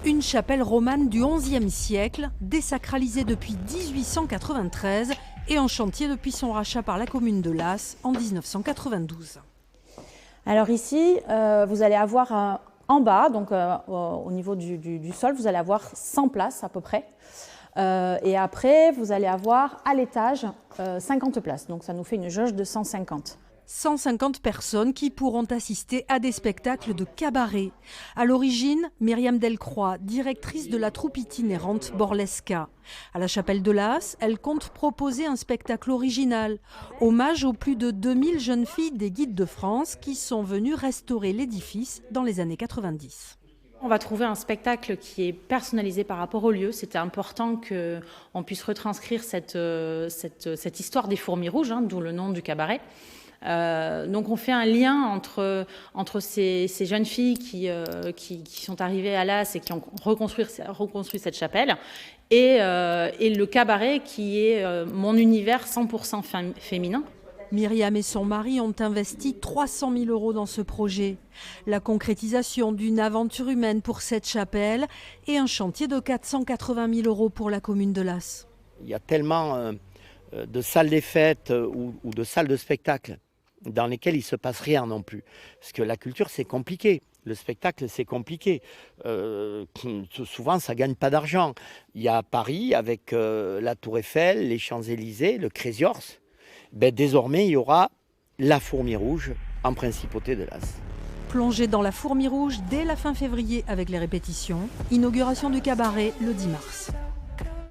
Une chapelle romane du XIe siècle, désacralisée depuis 1893 et en chantier depuis son rachat par la commune de Las en 1992. Alors ici, vous allez avoir en bas, donc au niveau du sol, vous allez avoir 100 places à peu près. Et après, vous allez avoir à l'étage 50 places. Donc ça nous fait une jauge de 150. 150 personnes qui pourront assister à des spectacles de cabaret. À l'origine, Myriam Delcroix, directrice de la troupe itinérante Borlesca. À la chapelle de Las, elle compte proposer un spectacle original, hommage aux plus de 2000 jeunes filles des Guides de France qui sont venues restaurer l'édifice dans les années 90. On va trouver un spectacle qui est personnalisé par rapport au lieu. C'était important qu'on puisse retranscrire cette histoire des fourmis rouges, hein, d'où le nom du cabaret. Donc on fait un lien entre ces jeunes filles qui sont arrivées à Las et qui ont reconstruit cette chapelle et le cabaret qui est mon univers 100% féminin. Myriam et son mari ont investi 300 000 € dans ce projet. La concrétisation d'une aventure humaine pour cette chapelle et un chantier de 480 000 € pour la commune de Las. Il y a tellement de salles des fêtes ou de salles de spectacle dans lesquelles il ne se passe rien non plus. Parce que la culture, c'est compliqué. Le spectacle, c'est compliqué. Souvent, ça ne gagne pas d'argent. Il y a Paris avec la Tour Eiffel, les Champs-Élysées, le Crazy Horse. Désormais, il y aura la Fourmi Rouge en principauté de Las. Plongée dans la Fourmi Rouge dès la fin février avec les répétitions. Inauguration du cabaret le 10 mars.